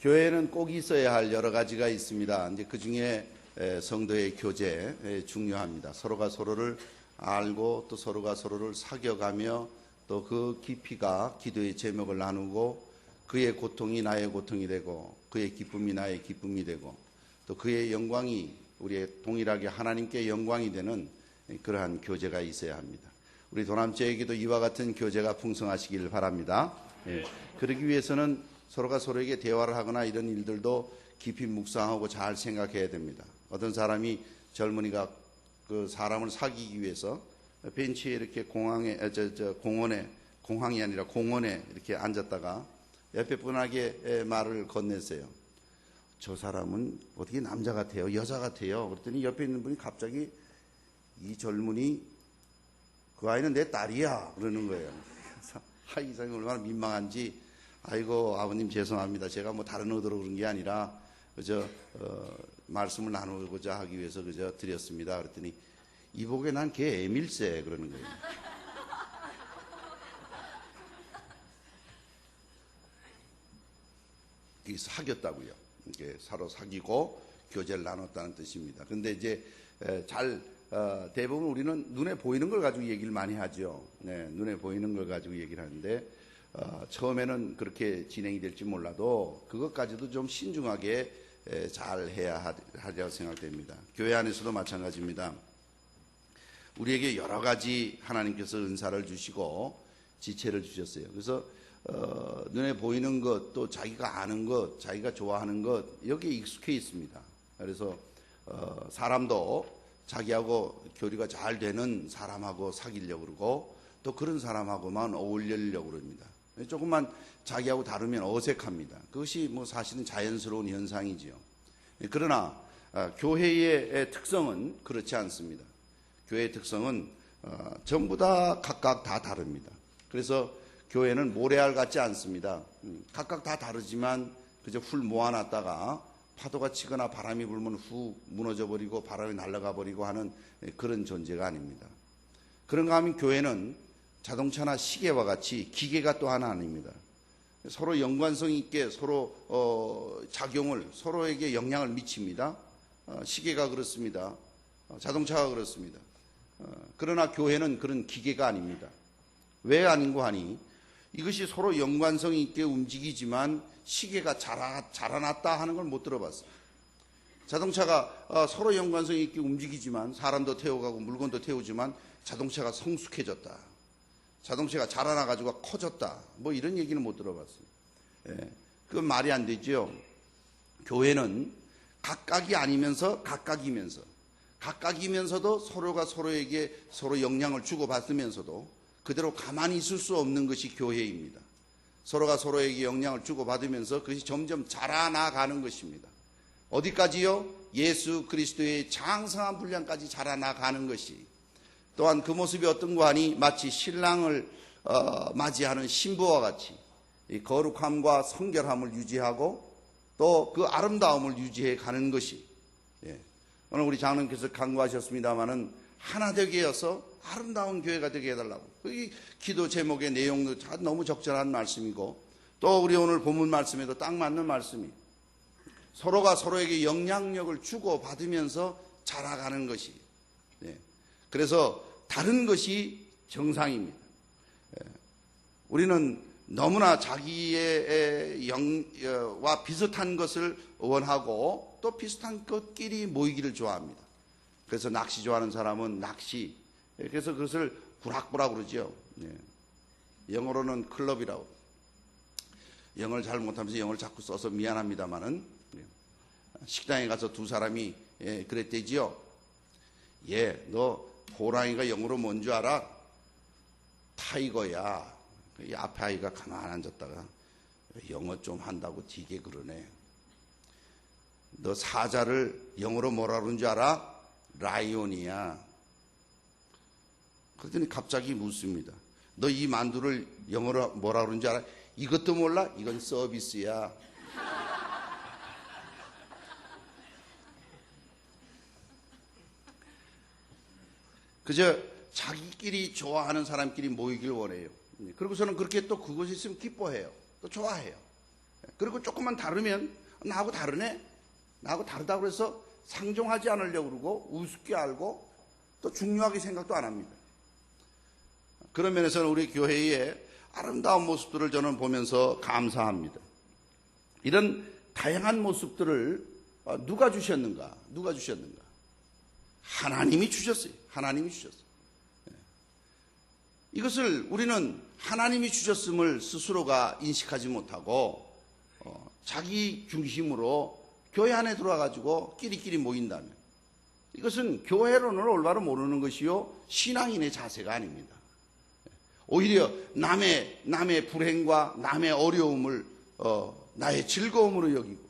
교회에는 꼭 있어야 할 여러 가지가 있습니다. 이제 그 중에 성도의 교제 중요합니다. 서로가 서로를 알고 또 서로가 서로를 사귀어가며 또 그 깊이가 기도의 제목을 나누고 그의 고통이 나의 고통이 되고 그의 기쁨이 나의 기쁨이 되고 또 그의 영광이 우리의 동일하게 하나님께 영광이 되는 그러한 교제가 있어야 합니다. 우리 도남교회에게도 이와 같은 교제가 풍성하시길 바랍니다. 그러기 위해서는 서로가 서로에게 대화를 하거나 이런 일들도 깊이 묵상하고 잘 생각해야 됩니다. 어떤 사람이 젊은이가 그 사람을 사귀기 위해서 벤치에 이렇게 공항이 아니라 공원에 이렇게 앉았다가 옆에 분에게 말을 건넸어요. 저 사람은 어떻게 남자 같아요? 여자 같아요? 그랬더니 옆에 있는 분이 갑자기 이 젊은이 그 아이는 내 딸이야 그러는 거예요. 그래서 이 사람이 얼마나 민망한지 아이고 아버님 죄송합니다. 제가 뭐 다른 의도로 그런 게 아니라 그저 말씀을 나누고자 하기 위해서 그저 드렸습니다. 그랬더니 이복에 난 걔 애밀세 그러는 거예요. 이게 사귀었다고요. 이게 서로 사귀고 교제를 나눴다는 뜻입니다. 근데 이제 대부분 우리는 눈에 보이는 걸 가지고 얘기를 많이 하죠. 네, 눈에 보이는 걸 가지고 얘기를 하는데 처음에는 그렇게 진행이 될지 몰라도 그것까지도 좀 신중하게 잘 해야 하리라고 생각됩니다. 교회 안에서도 마찬가지입니다. 우리에게 여러 가지 하나님께서 은사를 주시고 지체를 주셨어요. 그래서 눈에 보이는 것, 또 자기가 아는 것, 자기가 좋아하는 것 여기에 익숙해 있습니다. 그래서 사람도 자기하고 교류가 잘 되는 사람하고 사귀려고 그러고 또 그런 사람하고만 어울리려고 그럽니다. 조금만 자기하고 다르면 어색합니다. 그것이 뭐 사실은 자연스러운 현상이지요. 그러나 교회의 특성은 그렇지 않습니다. 교회의 특성은 전부 다 각각 다 다릅니다. 그래서 교회는 모래알 같지 않습니다. 각각 다 다르지만 그저 훌 모아놨다가 파도가 치거나 바람이 불면 후 무너져 버리고 바람이 날아가 버리고 하는 그런 존재가 아닙니다. 그런가 하면 교회는 자동차나 시계와 같이 기계가 또 하나 아닙니다. 서로 연관성 있게 서로 작용을 서로에게 영향을 미칩니다. 시계가 그렇습니다. 자동차가 그렇습니다. 그러나 교회는 그런 기계가 아닙니다. 왜 아닌고 하니 이것이 서로 연관성 있게 움직이지만 시계가 자라났다 하는 걸 못 들어봤어요. 자동차가 서로 연관성 있게 움직이지만 사람도 태워가고 물건도 태우지만 자동차가 성숙해졌다. 자동차가 자라나가지고 커졌다. 뭐 이런 얘기는 못 들어봤어요. 그건 말이 안 되죠. 교회는 각각이 아니면서 각각이면서도 서로가 서로에게 서로 영향을 주고받으면서도 그대로 가만히 있을 수 없는 것이 교회입니다. 서로가 서로에게 영향을 주고받으면서 그것이 점점 자라나가는 것입니다. 어디까지요? 예수 그리스도의 장성한 분량까지 자라나가는 것이 또한 그 모습이 어떤가 하니 마치 신랑을 맞이하는 신부와 같이 이 거룩함과 성결함을 유지하고 또 그 아름다움을 유지해 가는 것이 오늘 우리 장로님께서 강구하셨습니다마는 하나 되게 해서 아름다운 교회가 되게 해달라고. 이 기도 제목의 내용도 너무 적절한 말씀이고 또 우리 오늘 본문 말씀에도 딱 맞는 말씀이 서로가 서로에게 영향력을 주고받으면서 자라가는 것이 그래서 다른 것이 정상입니다. 우리는 너무나 자기의 영과 비슷한 것을 원하고 또 비슷한 것끼리 모이기를 좋아합니다. 그래서 낚시 좋아하는 사람은 낚시, 그래서 그것을 구락부라고 그러죠. 영어로는 클럽이라고. 영어를 잘 못하면서 영어를 자꾸 써서 미안합니다만은 식당에 가서 두 사람이 그랬대지요. 너 호랑이가 영어로 뭔 줄 알아? 타이거야. 이 앞에 아이가 가만히 앉았다가 영어 좀 한다고 되게 그러네. 너 사자를 영어로 뭐라 그러는 줄 알아? 라이온이야. 그랬더니 갑자기 묻습니다. 너 이 만두를 영어로 뭐라 그러는 줄 알아? 이것도 몰라? 이건 서비스야. 그저 자기끼리 좋아하는 사람끼리 모이길 원해요. 그리고서는 그렇게 또 그것이 있으면 기뻐해요. 또 좋아해요. 그리고 조금만 다르면 나하고 다르네? 나하고 다르다고 해서 상종하지 않으려고 그러고 우습게 알고 또 중요하게 생각도 안 합니다. 그런 면에서는 우리 교회의 아름다운 모습들을 저는 보면서 감사합니다. 이런 다양한 모습들을 누가 주셨는가? 누가 주셨는가? 하나님이 주셨어요. 하나님이 주셨어요. 이것을 우리는 하나님이 주셨음을 스스로가 인식하지 못하고 자기 중심으로 교회 안에 들어와가지고 끼리끼리 모인다면 이것은 교회론을 올바로 모르는 것이요 신앙인의 자세가 아닙니다. 오히려 남의 불행과 남의 어려움을 나의 즐거움으로 여기고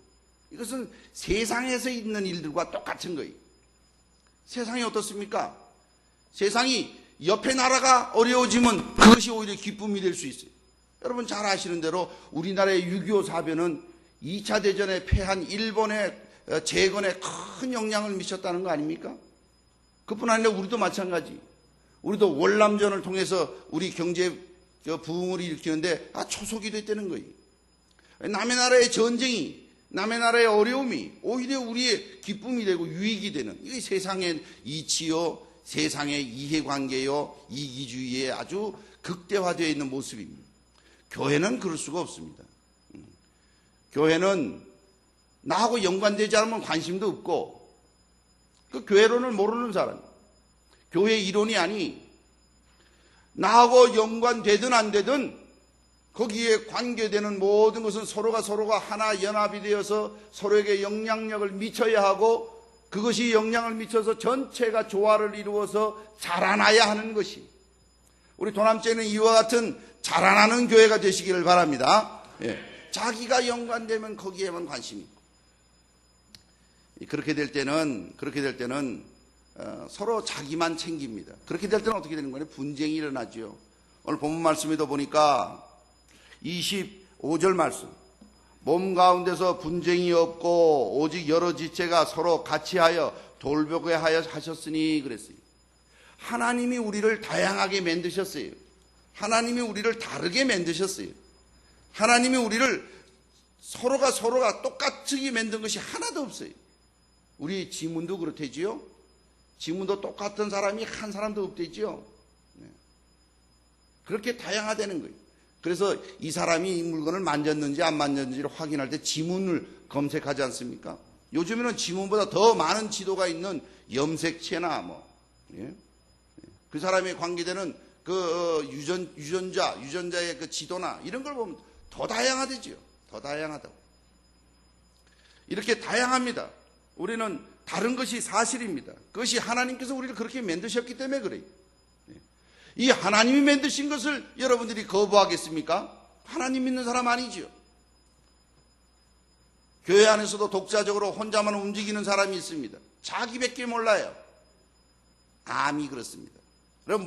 이것은 세상에서 있는 일들과 똑같은 거예요. 세상이 어떻습니까? 세상이 옆에 나라가 어려워지면 그것이 오히려 기쁨이 될 수 있어요. 여러분 잘 아시는 대로 우리나라의 6.25 사변은 2차 대전에 패한 일본의 재건에 큰 영향을 미쳤다는 거 아닙니까? 그뿐 아니라 우리도 마찬가지. 우리도 월남전을 통해서 우리 경제 부흥을 일으키는데 초석이 됐다는 거예요. 남의 나라의 전쟁이, 남의 나라의 어려움이 오히려 우리의 기쁨이 되고 유익이 되는 이게 세상의 이치요, 세상의 이해관계요, 이기주의의 아주 극대화되어 있는 모습입니다. 교회는 그럴 수가 없습니다. 교회는 나하고 연관되지 않으면 관심도 없고 그 교회론을 모르는 사람, 교회 이론이 아니 나하고 연관되든 안 되든 거기에 관계되는 모든 것은 서로가 하나 연합이 되어서 서로에게 영향력을 미쳐야 하고 그것이 영향을 미쳐서 전체가 조화를 이루어서 자라나야 하는 것이 우리 도남제는 이와 같은 자라나는 교회가 되시기를 바랍니다. 예. 자기가 연관되면 거기에만 관심이 있고 그렇게 될 때는 서로 자기만 챙깁니다. 그렇게 될 때는 어떻게 되는 거예요? 분쟁이 일어나죠. 오늘 본문 말씀에도 보니까 25절 말씀 몸 가운데서 분쟁이 없고 오직 여러 지체가 서로 같이 하여 돌보게 하여 하셨으니 그랬어요. 하나님이 우리를 다양하게 만드셨어요. 하나님이 우리를 다르게 만드셨어요. 하나님이 우리를 서로가 똑같이 만든 것이 하나도 없어요. 우리 지문도 그렇대지요. 지문도 똑같은 사람이 한 사람도 없대지요. 그렇게 다양하다는 거예요. 그래서 이 사람이 이 물건을 만졌는지 안 만졌는지를 확인할 때 지문을 검색하지 않습니까? 요즘에는 지문보다 더 많은 지도가 있는 염색체나 그 사람에 관계되는 그 유전자의 그 지도나 이런 걸 보면 더 다양하대지요. 더 다양하다고. 이렇게 다양합니다. 우리는 다른 것이 사실입니다. 그것이 하나님께서 우리를 그렇게 만드셨기 때문에 그래요. 이 하나님이 만드신 것을 여러분들이 거부하겠습니까? 하나님 믿는 사람 아니지요. 교회 안에서도 독자적으로 혼자만 움직이는 사람이 있습니다. 자기밖에 몰라요. 암이 그렇습니다. 그럼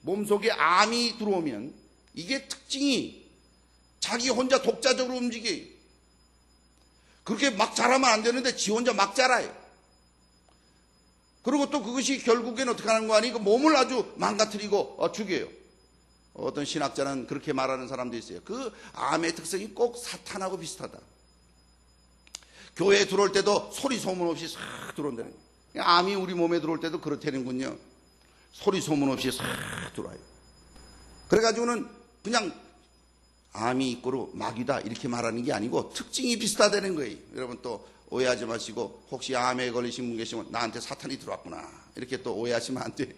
몸속에 암이 들어오면 이게 특징이 자기 혼자 독자적으로 움직여요. 그렇게 막 자라면 안 되는데 지 혼자 막 자라요. 그리고 또 그것이 결국엔 어떻게 하는 거 아니고 몸을 아주 망가뜨리고 죽여요. 어떤 신학자는 그렇게 말하는 사람도 있어요. 그 암의 특성이 꼭 사탄하고 비슷하다. 교회에 들어올 때도 소리 소문 없이 싹 들어온다는 거예요. 암이 우리 몸에 들어올 때도 그렇다는군요. 소리 소문 없이 싹 들어와요. 그래가지고는 그냥 암이 있고로 마귀다 이렇게 말하는 게 아니고 특징이 비슷하다는 거예요. 여러분 또 오해하지 마시고 혹시 암에 걸리신 분 계시면 나한테 사탄이 들어왔구나 이렇게 또 오해하시면 안 돼요.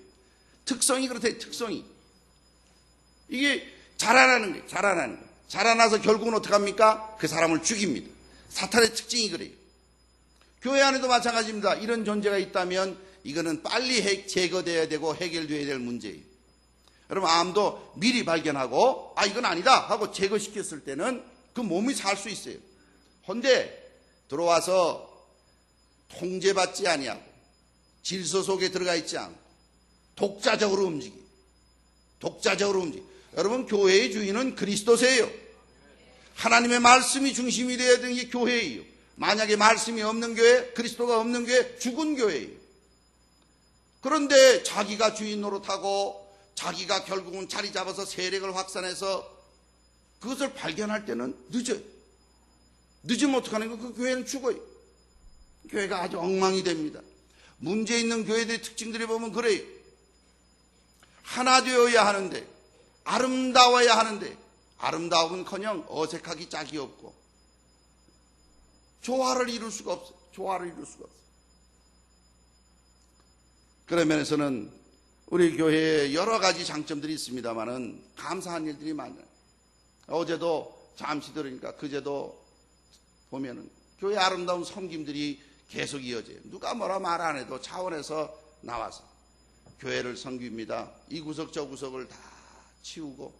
특성이 그렇대요. 특성이. 이게 자라나는 거예요. 자라나는 거예요. 자라나서 결국은 어떻게 합니까? 그 사람을 죽입니다. 사탄의 특징이 그래요. 교회 안에도 마찬가지입니다. 이런 존재가 있다면 이거는 빨리 제거돼야 되고 해결돼야 될 문제예요. 여러분 암도 미리 발견하고 이건 아니다 하고 제거시켰을 때는 그 몸이 살 수 있어요. 헌데 들어와서 통제받지 아니하고 질서 속에 들어가 있지 않고 독자적으로 움직여. 여러분 교회의 주인은 그리스도세요. 하나님의 말씀이 중심이 되어야 되는 게 교회예요. 만약에 말씀이 없는 교회, 그리스도가 없는 교회, 죽은 교회예요. 그런데 자기가 주인 노릇하고 자기가 결국은 자리 잡아서 세력을 확산해서 그것을 발견할 때는 늦어요. 늦으면 어떡하는 거예요? 그 교회는 죽어요. 교회가 아주 엉망이 됩니다. 문제 있는 교회들의 특징들이 보면 그래요. 하나 되어야 하는데, 아름다워야 하는데, 아름다움은커녕 어색하기 짝이 없고 조화를 이룰 수가 없어요. 조화를 이룰 수가 없어요. 그런 면에서는 우리 교회에 여러 가지 장점들이 있습니다만은 감사한 일들이 많아요. 어제도 잠시 들으니까 그제도 보면은 교회 아름다운 섬김들이 계속 이어져요. 누가 뭐라 말 안 해도 차원에서 나와서 교회를 섬깁니다. 이 구석 저 구석을 다 치우고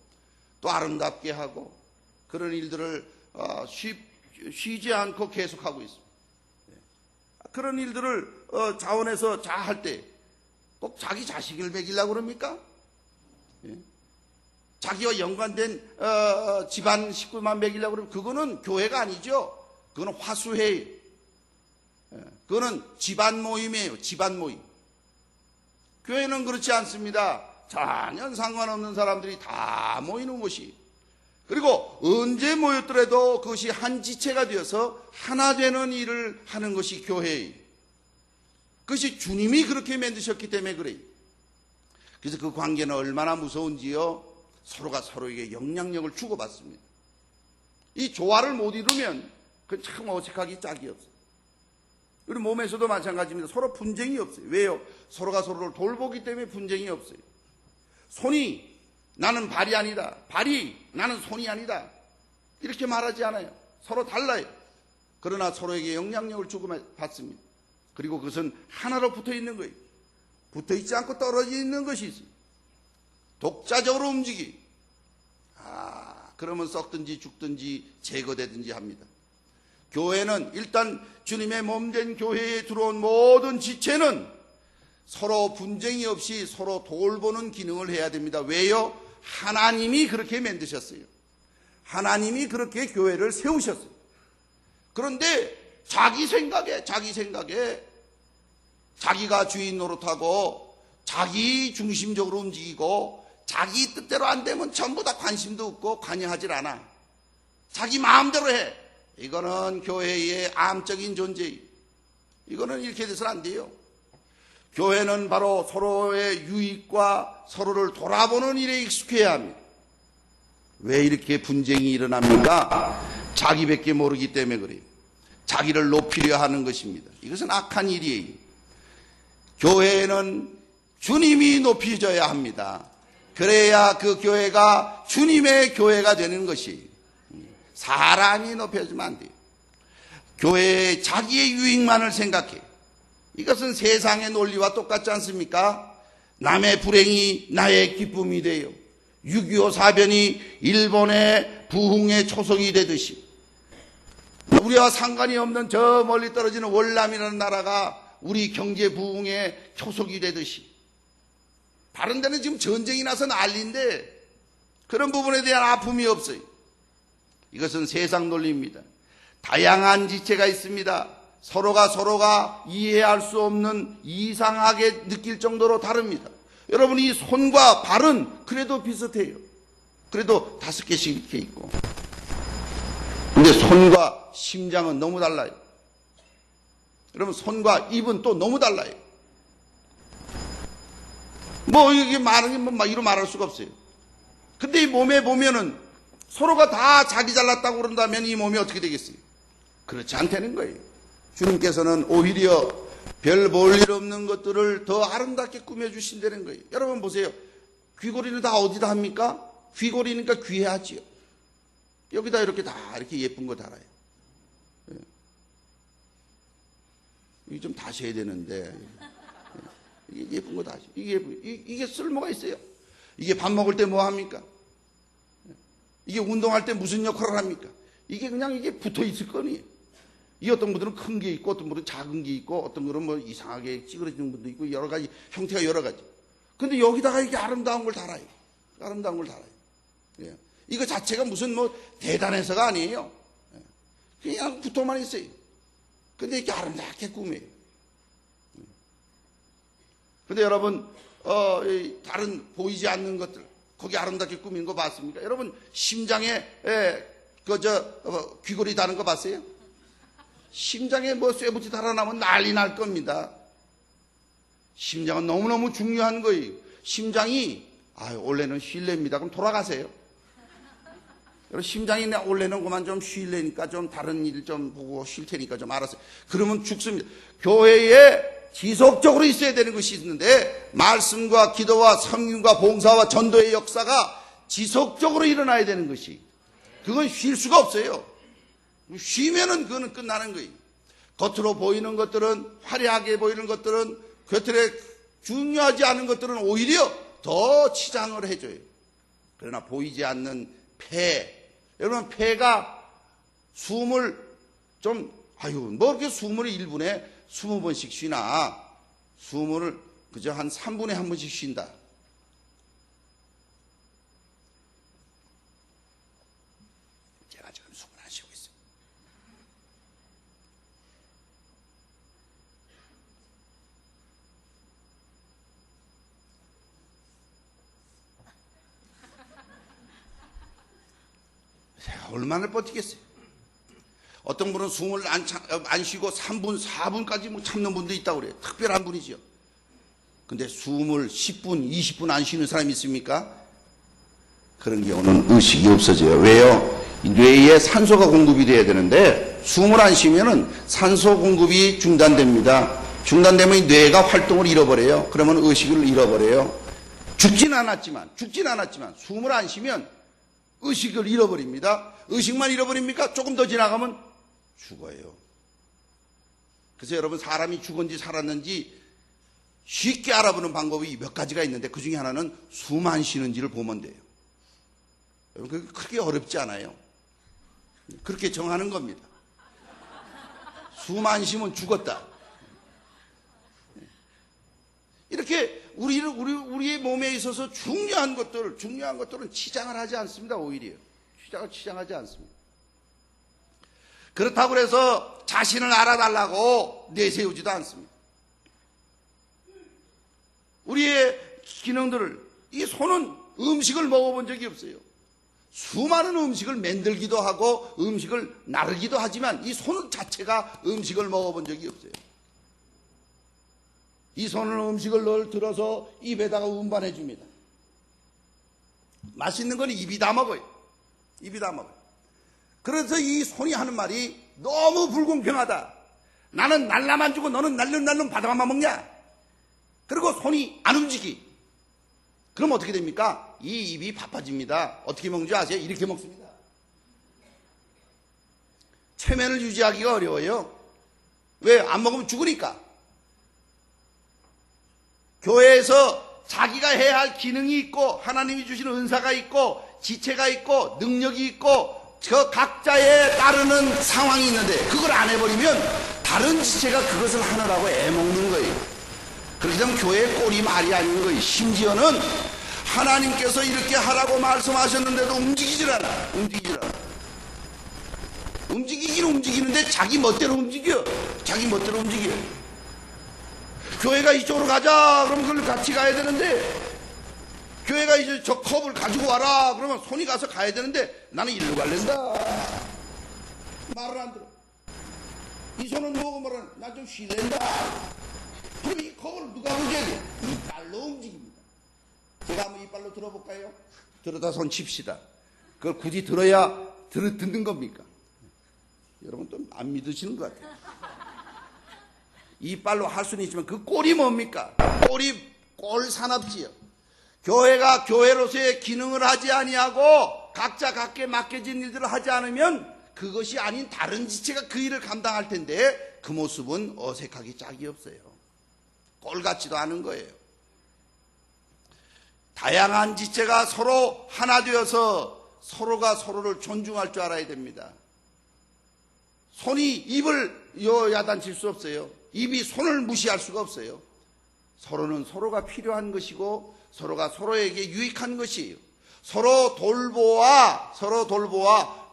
또 아름답게 하고 그런 일들을 쉬지 않고 계속하고 있습니다. 그런 일들을 자원에서 잘 할 때 꼭 자기 자식을 먹이려고 그럽니까? 자기와 연관된 집안 식구만 먹이려고 그러면 그거는 교회가 아니죠. 그거는 화수회예요. 그거는 집안 모임이에요. 집안 모임. 교회는 그렇지 않습니다. 전혀 상관없는 사람들이 다 모이는 곳이, 그리고 언제 모였더라도 그것이 한 지체가 되어서 하나 되는 일을 하는 것이 교회예요. 그것이 주님이 그렇게 만드셨기 때문에 그래요. 그래서 그 관계는 얼마나 무서운지요. 서로가 서로에게 영향력을 주고받습니다. 이 조화를 못 이루면 그건 참 어색하기 짝이 없어요. 우리 몸에서도 마찬가지입니다. 서로 분쟁이 없어요. 왜요? 서로가 서로를 돌보기 때문에 분쟁이 없어요. 손이 나는 발이 아니다, 발이 나는 손이 아니다, 이렇게 말하지 않아요. 서로 달라요. 그러나 서로에게 영향력을 주고받습니다. 그리고 그것은 하나로 붙어 있는 거예요. 붙어 있지 않고 떨어져 있는 것이 있어요. 독자적으로 움직이. 그러면 썩든지 죽든지 제거되든지 합니다. 교회는 일단 주님의 몸된 교회에 들어온 모든 지체는 서로 분쟁이 없이 서로 돌보는 기능을 해야 됩니다. 왜요? 하나님이 그렇게 만드셨어요. 하나님이 그렇게 교회를 세우셨어요. 그런데 자기 생각에 자기가 주인 노릇하고 자기 중심적으로 움직이고 자기 뜻대로 안 되면 전부 다 관심도 없고 관여하질 않아. 자기 마음대로 해. 이거는 교회의 암적인 존재예요. 이거는 이렇게 돼서는 안 돼요. 교회는 바로 서로의 유익과 서로를 돌아보는 일에 익숙해야 합니다. 왜 이렇게 분쟁이 일어납니까? 자기밖에 모르기 때문에 그래요. 자기를 높이려 하는 것입니다. 이것은 악한 일이에요. 교회는 주님이 높여져야 합니다. 그래야 그 교회가 주님의 교회가 되는 것이, 사람이 높여주면 안 돼요. 교회의 자기의 유익만을 생각해. 이것은 세상의 논리와 똑같지 않습니까? 남의 불행이 나의 기쁨이 돼요. 6.25 사변이 일본의 부흥의 초석이 되듯이, 우리와 상관이 없는 저 멀리 떨어지는 월남이라는 나라가 우리 경제 부흥의 초석이 되듯이, 다른 데는 지금 전쟁이 나서 난리인데 그런 부분에 대한 아픔이 없어요. 이것은 세상 논리입니다. 다양한 지체가 있습니다. 서로가 이해할 수 없는 이상하게 느낄 정도로 다릅니다. 여러분, 이 손과 발은 그래도 비슷해요. 그래도 5개씩 이렇게 있고. 근데 손과 심장은 너무 달라요. 여러분, 손과 입은 또 너무 달라요. 뭐 이게 말하는 게 막 이로 말할 수가 없어요. 근데 이 몸에 보면은 서로가 다 자기 잘났다고 그런다면 이 몸이 어떻게 되겠어요? 그렇지 않다는 거예요. 주님께서는 오히려 별 볼 일 없는 것들을 더 아름답게 꾸며주신다는 거예요. 여러분 보세요. 귀걸이는 다 어디다 합니까? 귀걸이니까 귀해하지요. 여기다 이렇게 다 이렇게 예쁜 거 달아요. 이게 좀 다시 해야 되는데, 이게 예쁜 거 다시. 이게 쓸모가 있어요. 이게 밥 먹을 때 뭐 합니까? 이게 운동할 때 무슨 역할을 합니까? 이게 그냥 이게 붙어 있을 거니. 이 어떤 분들은 큰 게 있고, 어떤 분들은 작은 게 있고, 어떤 분들은 뭐 이상하게 찌그러지는 분도 있고, 여러 가지, 형태가 여러 가지. 근데 여기다가 이게 아름다운 걸 달아요. 아름다운 걸 달아요. 예. 이거 자체가 무슨 뭐 대단해서가 아니에요. 그냥 붙어만 있어요. 근데 이렇게 아름답게 꾸며요. 근데 여러분, 다른 보이지 않는 것들, 거기 아름답게 꾸민 거 봤습니까? 여러분, 심장에 귀걸이 다는 거 봤어요? 심장에 뭐 쇠붙이 달아나면 난리 날 겁니다. 심장은 너무너무 중요한 거예요. 심장이, 원래는 쉴래입니다. 그럼 돌아가세요. 여러분, 심장이 원래는 그만 좀 쉴래니까 좀 다른 일 좀 보고 쉴 테니까 좀 알았어요. 그러면 죽습니다. 교회에 지속적으로 있어야 되는 것이 있는데, 말씀과 기도와 섬김과 봉사와 전도의 역사가 지속적으로 일어나야 되는 것이, 그건 쉴 수가 없어요. 쉬면은 그거는 끝나는 거예요. 겉으로 보이는 것들은, 화려하게 보이는 것들은, 겉으로 중요하지 않은 것들은 오히려 더 치장을 해줘요. 그러나 보이지 않는 폐, 여러분, 폐가 숨을 좀, 뭐 이렇게 숨을 1분에 20번씩 쉬나, 숨을 그저 한 3분에 한 번씩 쉰다. 제가 지금 숨을 안 쉬고 있어요. 얼마나 버티겠어요? 어떤 분은 숨을 안 쉬고 3분, 4분까지 뭐 참는 분도 있다고 그래요. 특별한 분이죠. 근데 숨을 10분, 20분 안 쉬는 사람이 있습니까? 그런 경우는 의식이 없어져요. 왜요? 뇌에 산소가 공급이 돼야 되는데 숨을 안 쉬면은 산소 공급이 중단됩니다. 중단되면 뇌가 활동을 잃어버려요. 그러면 의식을 잃어버려요. 죽진 않았지만 숨을 안 쉬면 의식을 잃어버립니다. 의식만 잃어버립니까? 조금 더 지나가면 죽어요. 그래서 여러분, 사람이 죽은지 살았는지 쉽게 알아보는 방법이 몇 가지가 있는데, 그 중에 하나는 숨 안 쉬는지를 보면 돼요. 여러분, 그게 그렇게 어렵지 않아요. 그렇게 정하는 겁니다. 숨 안 쉬면 죽었다. 이렇게 우리의 몸에 있어서 중요한 것들은 치장을 하지 않습니다. 오히려 치장하지 않습니다. 그렇다고 해서 자신을 알아달라고 내세우지도 않습니다. 우리의 기능들을, 이 손은 음식을 먹어본 적이 없어요. 수많은 음식을 만들기도 하고 음식을 나르기도 하지만 이 손 자체가 음식을 먹어본 적이 없어요. 이 손은 음식을 늘 들어서 입에다가 운반해 줍니다. 맛있는 건 입이 다 먹어요. 입이 다 먹어요. 그래서 이 손이 하는 말이 너무 불공평하다. 나는 날라만 주고 너는 날름날름 받아만 먹냐? 그리고 손이 안 움직이. 그럼 어떻게 됩니까? 이 입이 바빠집니다. 어떻게 먹는지 아세요? 이렇게 먹습니다. 체면을 유지하기가 어려워요. 왜? 안 먹으면 죽으니까. 교회에서 자기가 해야 할 기능이 있고 하나님이 주시는 은사가 있고 지체가 있고 능력이 있고 저 각자에 따르는 상황이 있는데 그걸 안 해버리면 다른 지체가 그것을 하느라고 애먹는 거예요. 그렇게 되면 교회의 꼴이 말이 아닌 거예요. 심지어는 하나님께서 이렇게 하라고 말씀하셨는데도 움직이질 않아. 움직이긴 움직이는데 자기 멋대로 움직여. 교회가 이쪽으로 가자 그러면 그걸 같이 가야 되는데, 교회가 이제 저 컵을 가지고 와라 그러면 손이 가서 가야 되는데 나는 일로 갈랜다. 말을 안 들어. 이 손은 뭐고 말하는, 나 좀 쉴랜다. 그럼 이 컵을 누가 움직여야 돼? 이빨로 움직입니다. 제가 한번 이빨로 들어볼까요? 들어다 손 칩시다. 그걸 굳이 들어야 듣는 겁니까? 여러분 또 안 믿으시는 것 같아요. 이빨로 할 수는 있지만 그 꼴이 뭡니까? 꼴 산업지요. 교회가 교회로서의 기능을 하지 아니하고 각자 각계 맡겨진 일들을 하지 않으면 그것이 아닌 다른 지체가 그 일을 감당할 텐데 그 모습은 어색하기 짝이 없어요. 꼴 같지도 않은 거예요. 다양한 지체가 서로 하나 되어서 서로가 서로를 존중할 줄 알아야 됩니다. 손이 입을 야단칠 수 없어요. 입이 손을 무시할 수가 없어요. 서로는 서로가 필요한 것이고 서로가 서로에게 유익한 것이에요. 서로 돌보아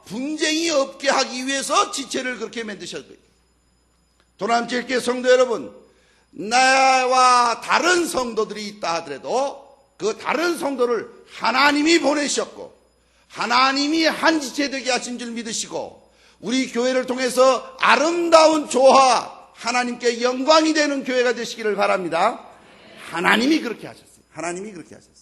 분쟁이 없게 하기 위해서 지체를 그렇게 만드셨어요. 도남체육회 성도 여러분, 나와 다른 성도들이 있다 하더라도 그 다른 성도를 하나님이 보내셨고 하나님이 한 지체 되게 하신 줄 믿으시고 우리 교회를 통해서 아름다운 조화, 하나님께 영광이 되는 교회가 되시기를 바랍니다. 하나님이 그렇게 하셨어요. 하나님이 그렇게 하셨어요.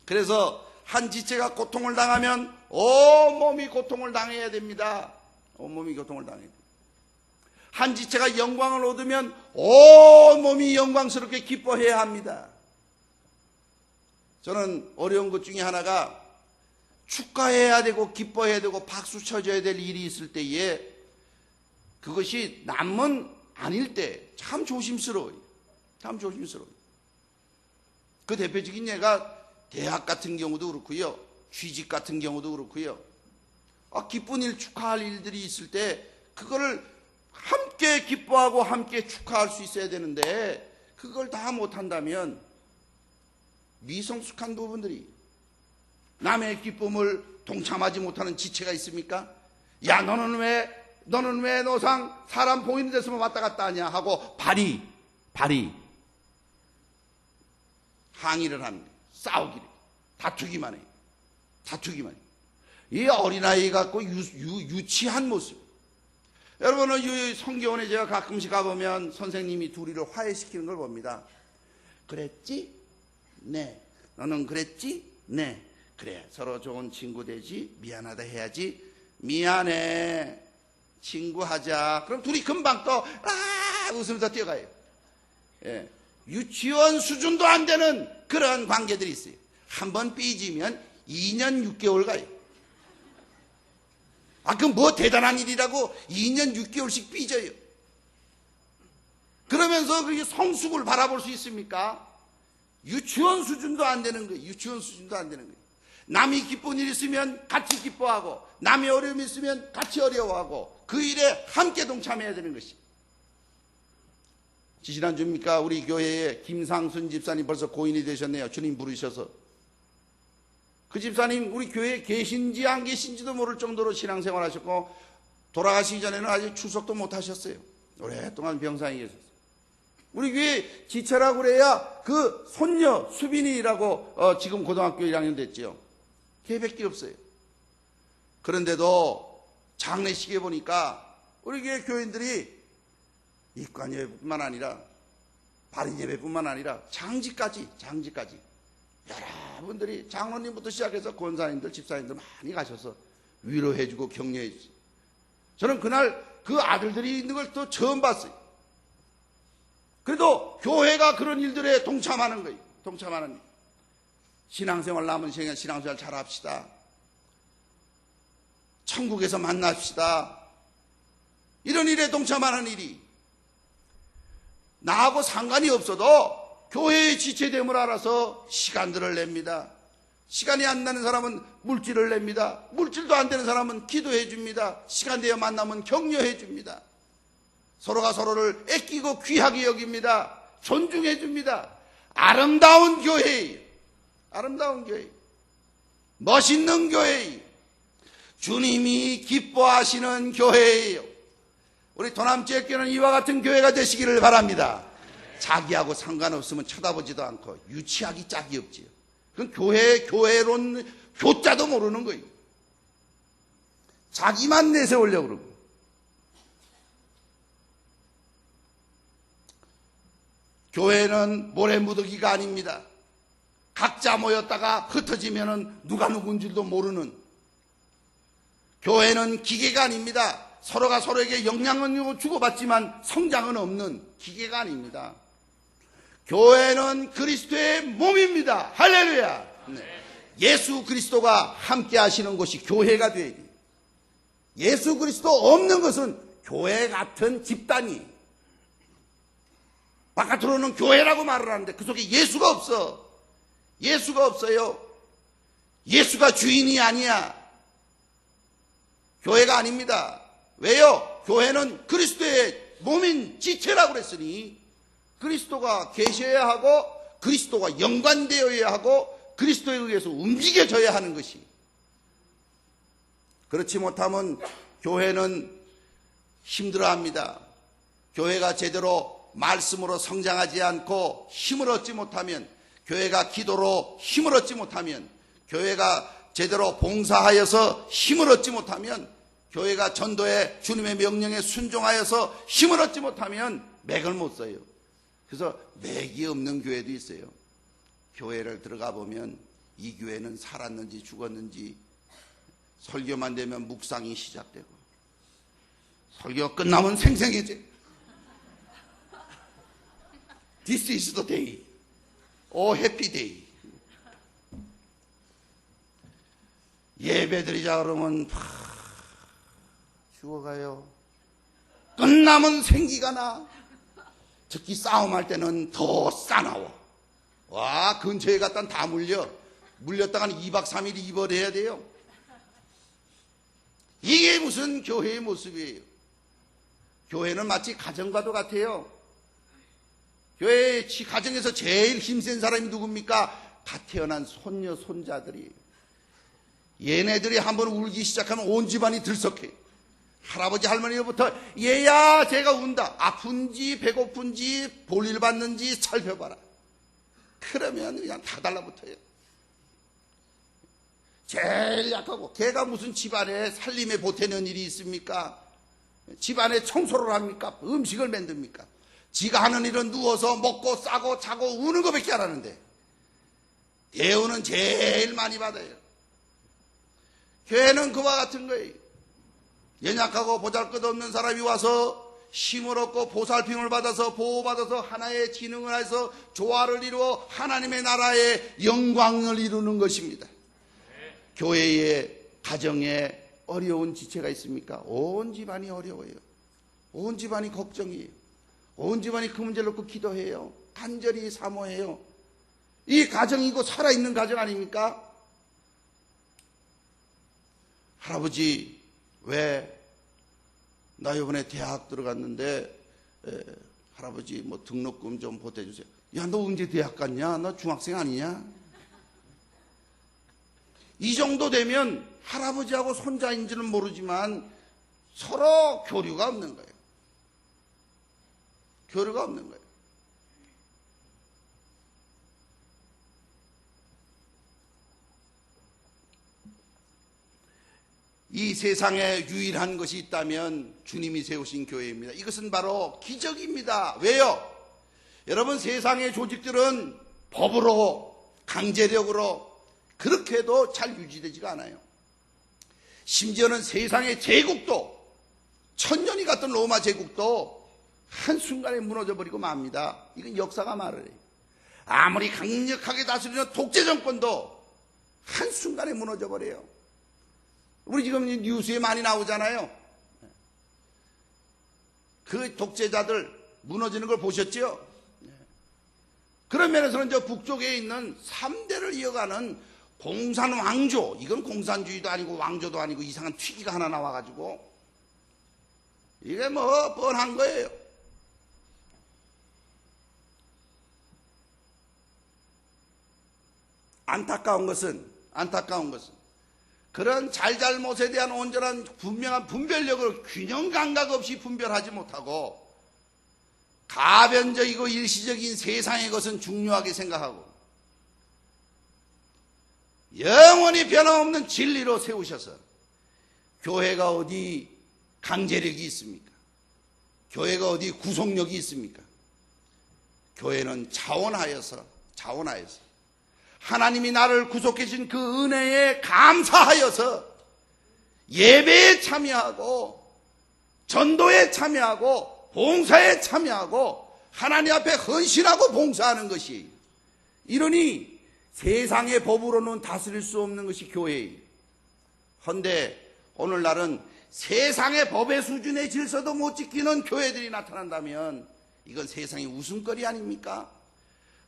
그래서 한 지체가 고통을 당하면 온몸이 고통을 당해야 됩니다. 온몸이 고통을 당해야 됩니다. 한 지체가 영광을 얻으면 온몸이 영광스럽게 기뻐해야 합니다. 저는 어려운 것 중에 하나가 축하해야 되고 기뻐해야 되고 박수 쳐줘야 될 일이 있을 때에 그것이 남은 아닐 때 참 조심스러워요. 참 조심스러워요. 그 대표적인 예가 대학 같은 경우도 그렇고요. 취직 같은 경우도 그렇고요. 기쁜 일, 축하할 일들이 있을 때 그거를 함께 기뻐하고 함께 축하할 수 있어야 되는데 그걸 다 못한다면 미성숙한 부분들이 남의 기쁨을 동참하지 못하는 지체가 있습니까? 야, 너는 왜 노상 사람 보이는 데서만 왔다 갔다 하냐 하고 발이 항의를 하는 거예요. 싸우기를 다투기만 해요. 이 어린아이 같고 유치한 모습. 여러분은 이 성교원에 제가 가끔씩 가보면 선생님이 둘이를 화해시키는 걸 봅니다. 그랬지? 네. 너는 그랬지? 네. 그래, 서로 좋은 친구 되지? 미안하다 해야지. 미안해. 친구하자. 그럼 둘이 금방 또 웃으면서 뛰어가요. 예. 유치원 수준도 안 되는 그런 관계들이 있어요. 한번 삐지면 2년 6개월 가요. 그건 뭐 대단한 일이라고 2년 6개월씩 삐져요. 그러면서 그게 성숙을 바라볼 수 있습니까? 유치원 수준도 안 되는 거예요. 유치원 수준도 안 되는 거예요. 남이 기쁜 일 있으면 같이 기뻐하고 남이 어려움이 있으면 같이 어려워하고 그 일에 함께 동참해야 되는 것이. 지난주입니까? 우리 교회에 김상순 집사님 벌써 고인이 되셨네요. 주님 부르셔서. 그 집사님 우리 교회에 계신지 안 계신지도 모를 정도로 신앙생활 하셨고 돌아가시기 전에는 아직 출석도 못 하셨어요. 오랫동안 병상에 계셨어요. 우리 교회 지체라고 그래야 그 손녀 수빈이라고 지금 고등학교 1학년 됐지요. 걔밖에 없어요. 그런데도 장례식에 보니까 우리 교회 교인들이 입관 예배뿐만 아니라 발인 예배뿐만 아니라 장지까지 여러분들이 장로님부터 시작해서 권사님들 집사님들 많이 가셔서 위로해주고 격려해주세요. 저는 그날 그 아들들이 있는 걸 또 처음 봤어요. 그래도 교회가 그런 일들에 동참하는 거예요. 동참하는 일. 신앙생활 남은 시간 신앙생활 잘합시다. 천국에서 만납시다. 이런 일에 동참하는 일이 나하고 상관이 없어도 교회의 지체됨을 알아서 시간들을 냅니다. 시간이 안 나는 사람은 물질을 냅니다. 물질도 안 되는 사람은 기도해 줍니다. 시간 되어 만나면 격려해 줍니다. 서로가 서로를 아끼고 귀하게 여깁니다. 존중해 줍니다. 아름다운 교회예요. 아름다운 교회. 멋있는 교회예요. 주님이 기뻐하시는 교회예요. 우리 도남지역교회는 이와 같은 교회가 되시기를 바랍니다. 자기하고 상관없으면 쳐다보지도 않고 유치하기 짝이 없지요. 그건 교회론 교자도 모르는 거예요. 자기만 내세우려고 그러고. 교회는 모래무더기가 아닙니다. 각자 모였다가 흩어지면 누가 누군 줄도 모르는. 교회는 기계가 아닙니다. 서로가 서로에게 영향을 주고받지만 성장은 없는 기계가 아닙니다. 교회는 그리스도의 몸입니다. 할렐루야. 네. 예수 그리스도가 함께 하시는 곳이 교회가 되어야 돼요. 예수 그리스도 없는 것은 교회 같은 집단이. 바깥으로는 교회라고 말을 하는데 그 속에 예수가 없어. 예수가 없어요. 예수가 주인이 아니야. 교회가 아닙니다. 왜요? 교회는 그리스도의 몸인 지체라고 그랬으니 그리스도가 계셔야 하고 그리스도가 연관되어야 하고 그리스도에 의해서 움직여져야 하는 것이. 그렇지 못하면 교회는 힘들어합니다. 교회가 제대로 말씀으로 성장하지 않고 힘을 얻지 못하면, 교회가 기도로 힘을 얻지 못하면, 교회가 제대로 봉사하여서 힘을 얻지 못하면, 교회가 전도에 주님의 명령에 순종하여서 힘을 얻지 못하면 맥을 못 써요. 그래서 맥이 없는 교회도 있어요. 교회를 들어가 보면 이 교회는 살았는지 죽었는지, 설교만 되면 묵상이 시작되고 설교 끝나면 생생해져. This is the day. Oh, happy day. 예배 드리자 그러면 죽어가요. 끝나면 생기가 나. 특히 싸움할 때는 더 싸나워. 와, 근처에 갔다 다 물렸다가는 2박 3일 입원해야 돼요. 이게 무슨 교회의 모습이에요. 교회는 마치 가정과도 같아요. 교회 가정에서 제일 힘센 사람이 누굽니까? 갓 태어난 손녀 손자들이에요. 얘네들이 한번 울기 시작하면 온 집안이 들썩해요. 할아버지 할머니부터 얘야 제가 운다. 아픈지 배고픈지 볼일 받는지 살펴봐라. 그러면 그냥 다 달라붙어요. 제일 약하고, 걔가 무슨 집안에 살림에 보태는 일이 있습니까? 집안에 청소를 합니까? 음식을 만듭니까? 지가 하는 일은 누워서 먹고 싸고 자고 우는 것밖에 안 하는데 대우는 제일 많이 받아요. 교회는 그와 같은 거예요. 연약하고 보잘것없는 사람이 와서 힘을 얻고 보살핌을 받아서 보호받아서 하나의 지능을 해서 조화를 이루어 하나님의 나라의 영광을 이루는 것입니다. 교회의 가정에 어려운 지체가 있습니까? 온 집안이 어려워요. 온 집안이 걱정이에요. 온 집안이 그 문제를 놓고 기도해요. 간절히 사모해요. 이 가정이고 살아있는 가정 아닙니까? 할아버지, 왜 나 이번에 대학 들어갔는데 할아버지 뭐 등록금 좀 보태주세요. 야, 너 언제 대학 갔냐? 너 중학생 아니냐? 이 정도 되면 할아버지하고 손자인지는 모르지만 서로 교류가 없는 거예요. 교류가 없는 거예요. 이 세상에 유일한 것이 있다면 주님이 세우신 교회입니다. 이것은 바로 기적입니다. 왜요? 여러분, 세상의 조직들은 법으로, 강제력으로 그렇게 해도 잘 유지되지가 않아요. 심지어는 세상의 제국도, 천년이 갔던 로마 제국도 한순간에 무너져버리고 맙니다. 이건 역사가 말을 해요. 아무리 강력하게 다스리는 독재 정권도 한순간에 무너져버려요. 우리 지금 뉴스에 많이 나오잖아요. 그 독재자들 무너지는 걸 보셨죠? 그런 면에서는 저 북쪽에 있는 3대를 이어가는 공산 왕조, 이건 공산주의도 아니고 왕조도 아니고 이상한 튀기가 하나 나와가지고 이게 뭐 뻔한 거예요. 안타까운 것은 그런 잘잘못에 대한 온전한 분명한 분별력을 균형 감각 없이 분별하지 못하고 가변적이고 일시적인 세상의 것은 중요하게 생각하고 영원히 변함없는 진리로 세우셔서 교회가 어디 강제력이 있습니까? 교회가 어디 구속력이 있습니까? 교회는 자원하여서 하나님이 나를 구속해 주신 그 은혜에 감사하여서 예배에 참여하고 전도에 참여하고 봉사에 참여하고 하나님 앞에 헌신하고 봉사하는 것이, 이러니 세상의 법으로는 다스릴 수 없는 것이 교회예요. 헌데 오늘날은 세상의 법의 수준의 질서도 못 지키는 교회들이 나타난다면 이건 세상의 웃음거리 아닙니까?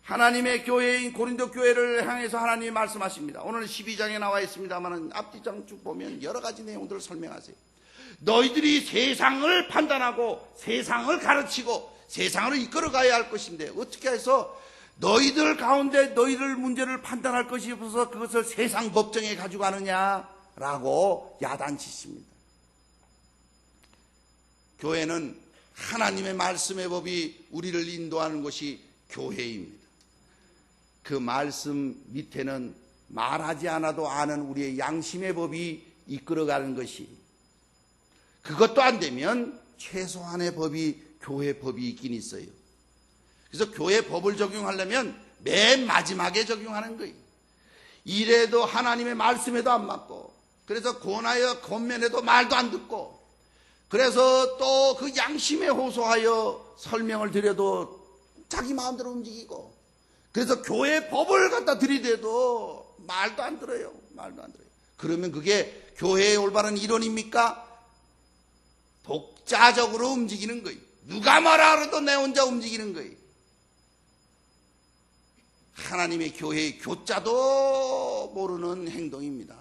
하나님의 교회인 고린도 교회를 향해서 하나님이 말씀하십니다. 오늘 12장에 나와 있습니다만 앞뒤장 쭉 보면 여러 가지 내용들을 설명하세요. 너희들이 세상을 판단하고 세상을 가르치고 세상을 이끌어가야 할 것인데 어떻게 해서 너희들 가운데 너희들 문제를 판단할 것이 없어서 그것을 세상 법정에 가지고 가느냐라고 야단치십니다. 교회는 하나님의 말씀의 법이 우리를 인도하는 것이 교회입니다. 그 말씀 밑에는 말하지 않아도 아는 우리의 양심의 법이 이끌어가는 것이, 그것도 안 되면 최소한의 법이 교회 법이 있긴 있어요. 그래서 교회 법을 적용하려면 맨 마지막에 적용하는 거예요. 이래도 하나님의 말씀에도 안 맞고, 그래서 권하여 권면해도 말도 안 듣고, 그래서 또 그 양심에 호소하여 설명을 드려도 자기 마음대로 움직이고, 그래서 교회 법을 갖다 들이대도 말도 안 들어요. 말도 안 들어요. 그러면 그게 교회의 올바른 이론입니까? 독자적으로 움직이는 거예요. 누가 뭐라 그래도 내 혼자 움직이는 거예요. 하나님의 교회의 교자도 모르는 행동입니다.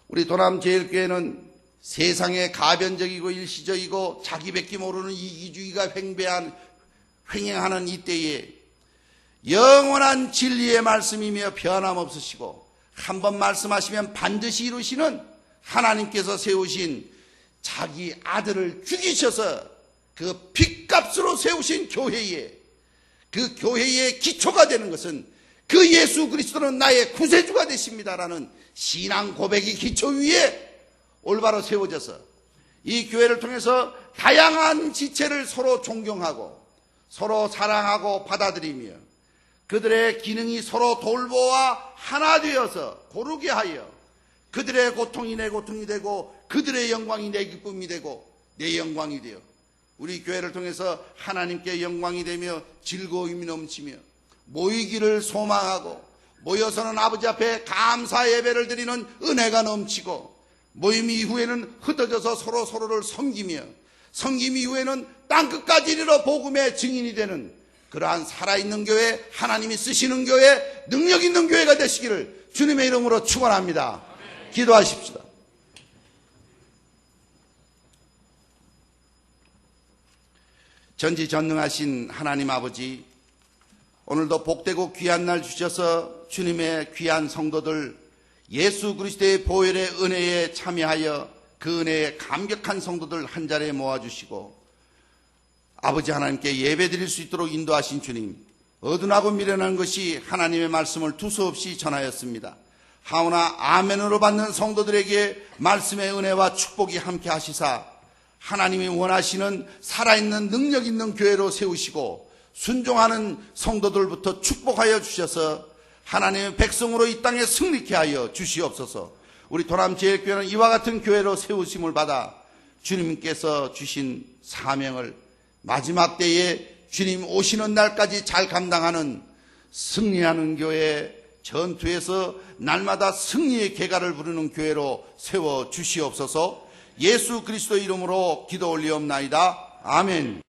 우리 도남제일교회는 세상에 가변적이고 일시적이고 자기밖에 모르는 이기주의가 횡행하는 이때에 영원한 진리의 말씀이며 변함없으시고 한 번 말씀하시면 반드시 이루시는 하나님께서 세우신 자기 아들을 죽이셔서 그 핏값으로 세우신 교회에, 그 교회의 기초가 되는 것은 그 예수 그리스도는 나의 구세주가 되십니다라는 신앙 고백의 기초 위에 올바로 세워져서 이 교회를 통해서 다양한 지체를 서로 존경하고 서로 사랑하고 받아들이며 그들의 기능이 서로 돌보아 하나 되어서 고르게 하여 그들의 고통이 내 고통이 되고 그들의 영광이 내 기쁨이 되고 내 영광이 되어 우리 교회를 통해서 하나님께 영광이 되며 즐거움이 넘치며 모이기를 소망하고 모여서는 아버지 앞에 감사 예배를 드리는 은혜가 넘치고 모임 이후에는 흩어져서 서로를 섬기며 섬김 이후에는 땅끝까지 이르러 복음의 증인이 되는 그러한 살아있는 교회, 하나님이 쓰시는 교회, 능력 있는 교회가 되시기를 주님의 이름으로 축원합니다. 기도하십시다. 전지전능하신 하나님 아버지, 오늘도 복되고 귀한 날 주셔서 주님의 귀한 성도들 예수 그리스도의 보혈의 은혜에 참여하여 그 은혜에 감격한 성도들 한 자리에 모아주시고 아버지 하나님께 예배드릴 수 있도록 인도하신 주님, 어둔하고 미련한 것이 하나님의 말씀을 두서없이 전하였습니다. 하오나 아멘으로 받는 성도들에게 말씀의 은혜와 축복이 함께 하시사 하나님이 원하시는 살아있는 능력 있는 교회로 세우시고 순종하는 성도들부터 축복하여 주셔서 하나님의 백성으로 이 땅에 승리케 하여 주시옵소서. 우리 도남제일교회는 이와 같은 교회로 세우심을 받아 주님께서 주신 사명을 마지막 때에 주님 오시는 날까지 잘 감당하는 승리하는 교회, 전투에서 날마다 승리의 계가를 부르는 교회로 세워 주시옵소서. 예수 그리스도 이름으로 기도 올리옵나이다. 아멘.